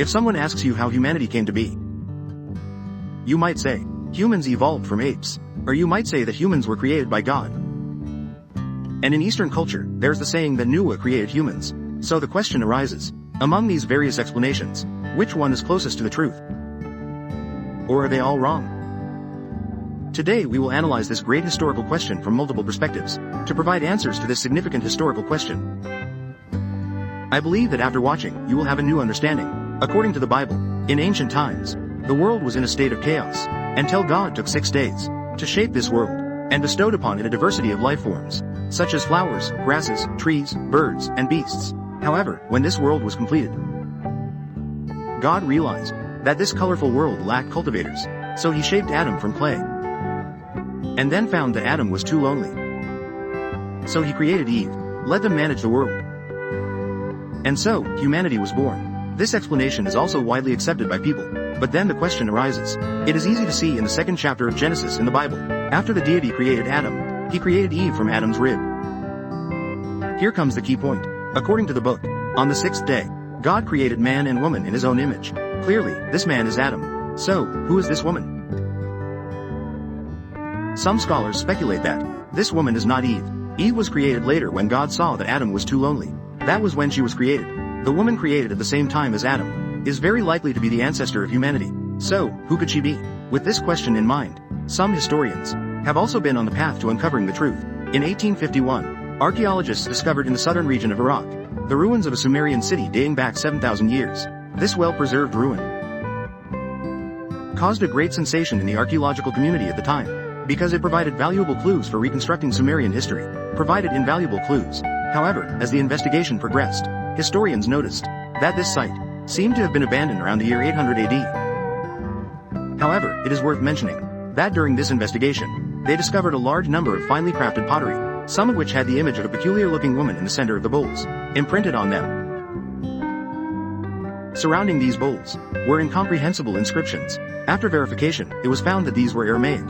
If someone asks you how humanity came to be, you might say, humans evolved from apes. Or you might say that humans were created by God. And in Eastern culture, there's the saying that Nuwa created humans. So the question arises, among these various explanations, which one is closest to the truth? Or are they all wrong? Today we will analyze this great historical question from multiple perspectives, to provide answers to this significant historical question. I believe that after watching, you will have a new understanding. According to the Bible, in ancient times, the world was in a state of chaos, until God took 6 days to shape this world, and bestowed upon it a diversity of life forms, such as flowers, grasses, trees, birds, and beasts. However, when this world was completed, God realized that this colorful world lacked cultivators, so he shaped Adam from clay. And then found that Adam was too lonely. So he created Eve, let them manage the world. And so, humanity was born. This explanation is also widely accepted by people. But then the question arises. It is easy to see in the 2nd chapter of Genesis in the Bible. After the deity created Adam, he created Eve from Adam's rib. Here comes the key point. According to the book, on the 6th day, God created man and woman in his own image. Clearly, this man is Adam. So, who is this woman? Some scholars speculate that this woman is not Eve. Eve was created later when God saw that Adam was too lonely. That was when she was created. The woman created at the same time as Adam is very likely to be the ancestor of humanity. So, who could she be? With this question in mind, some historians have also been on the path to uncovering the truth. In 1851, archaeologists discovered in the southern region of Iraq the ruins of a Sumerian city dating back 7,000 years. This well-preserved ruin caused a great sensation in the archaeological community at the time, because it provided valuable clues for reconstructing Sumerian history. Provided invaluable clues. However, as the investigation progressed, historians noticed that this site seemed to have been abandoned around the year 800 AD. However, it is worth mentioning that during this investigation, they discovered a large number of finely crafted pottery, some of which had the image of a peculiar-looking woman in the center of the bowls, imprinted on them. Surrounding these bowls were incomprehensible inscriptions. After verification, it was found that these were Aramaic.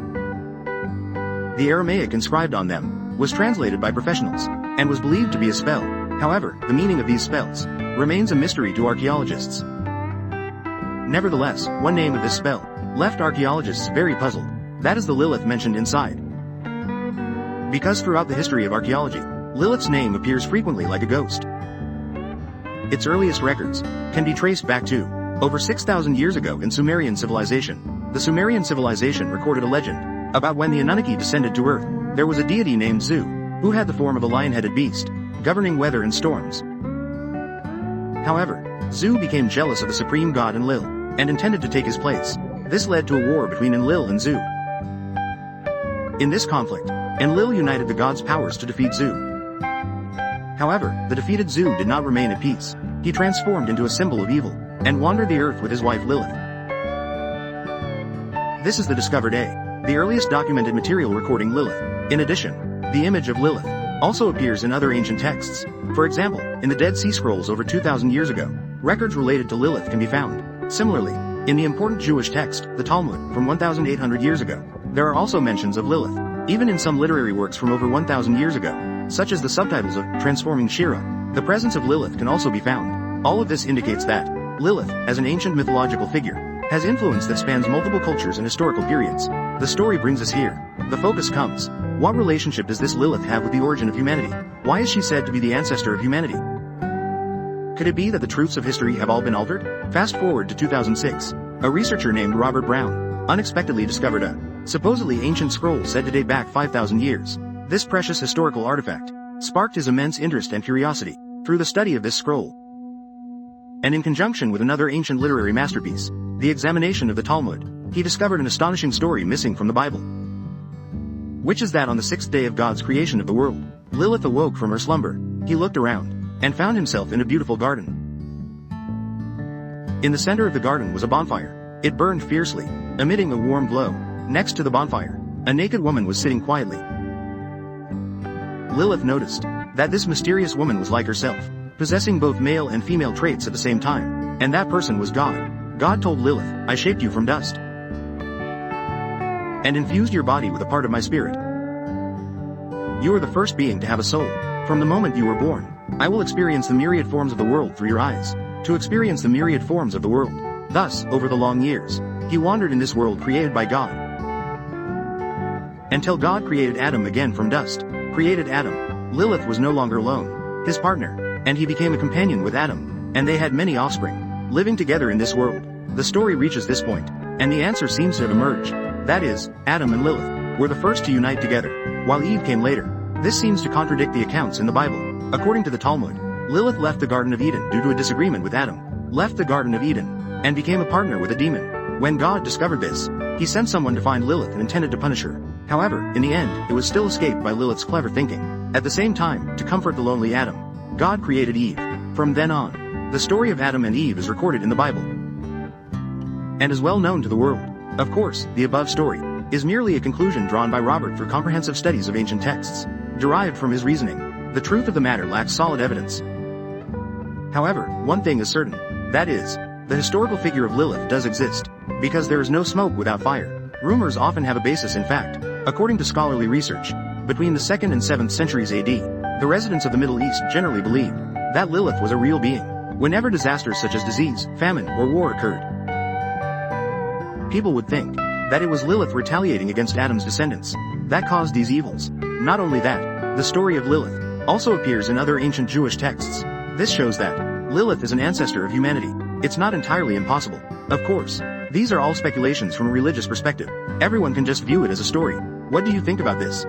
The Aramaic inscribed on them was translated by professionals, and was believed to be a spell. However, the meaning of these spells remains a mystery to archaeologists. Nevertheless, one name of this spell left archaeologists very puzzled. That is the Lilith mentioned inside. Because throughout the history of archaeology, Lilith's name appears frequently like a ghost. Its earliest records can be traced back to over 6,000 years ago in Sumerian civilization. The Sumerian civilization recorded a legend about when the Anunnaki descended to Earth. There was a deity named Zu, who had the form of a lion-headed beast, governing weather and storms. However, Zu became jealous of the supreme god Enlil, and intended to take his place. This led to a war between Enlil and Zu. In this conflict, Enlil united the god's powers to defeat Zu. However, the defeated Zu did not remain at peace. He transformed into a symbol of evil, and wandered the earth with his wife Lilith. This is the discovered the earliest documented material recording Lilith. In addition, the image of Lilith also appears in other ancient texts. For example, in the Dead Sea Scrolls over 2,000 years ago, records related to Lilith can be found. Similarly, in the important Jewish text, the Talmud, from 1,800 years ago, there are also mentions of Lilith. Even in some literary works from over 1,000 years ago, such as the subtitles of Transforming Shira, the presence of Lilith can also be found. All of this indicates that Lilith, as an ancient mythological figure, has influence that spans multiple cultures and historical periods. The story brings us here. The focus comes. What relationship does this Lilith have with the origin of humanity? Why is she said to be the ancestor of humanity? Could it be that the truths of history have all been altered? Fast forward to 2006. A researcher named Robert Brown unexpectedly discovered a supposedly ancient scroll said to date back 5,000 years. This precious historical artifact sparked his immense interest and curiosity through the study of this scroll. And in conjunction with another ancient literary masterpiece, the examination of the Talmud, he discovered an astonishing story missing from the Bible, which is that on the 6th day of God's creation of the world, Lilith awoke from her slumber. He looked around and found himself in a beautiful garden. In the center of the garden was a bonfire. It burned fiercely, emitting a warm glow. Next to the bonfire, a naked woman was sitting quietly. Lilith noticed that this mysterious woman was like herself, possessing both male and female traits at the same time, and that person was God. God told Lilith, "I shaped you from dust, and infused your body with a part of my spirit. You are the first being to have a soul. From the moment you were born, I will experience the myriad forms of the world through your eyes. to experience the myriad forms of the world. Thus, over the long years, he wandered in this world created by God. Until God created Adam again from dust. Created Adam. Lilith was no longer alone, his partner, and he became a companion with Adam, and they had many offspring, living together in this world. The story reaches this point, and the answer seems to have emerged. That is, Adam and Lilith were the first to unite together, while Eve came later. This seems to contradict the accounts in the Bible. According to the Talmud, Lilith left the Garden of Eden due to a disagreement with Adam, left the Garden of Eden, and became a partner with a demon. When God discovered this, he sent someone to find Lilith and intended to punish her. However, in the end, it was still escaped by Lilith's clever thinking. At the same time, to comfort the lonely Adam, God created Eve. From then on, the story of Adam and Eve is recorded in the Bible and is well known to the world. Of course, the above story is merely a conclusion drawn by Robert through comprehensive studies of ancient texts, derived from his reasoning. The truth of the matter lacks solid evidence. However, one thing is certain, that is, the historical figure of Lilith does exist, because there is no smoke without fire. Rumors often have a basis in fact. According to scholarly research, between the 2nd and 7th centuries AD, the residents of the Middle East generally believed that Lilith was a real being. Whenever disasters such as disease, famine, or war occurred, people would think that it was Lilith retaliating against Adam's descendants that caused these evils. Not only that, the story of Lilith also appears in other ancient Jewish texts. This shows that Lilith is an ancestor of humanity. It's not entirely impossible. Of course, these are all speculations from a religious perspective. Everyone can just view it as a story. What do you think about this?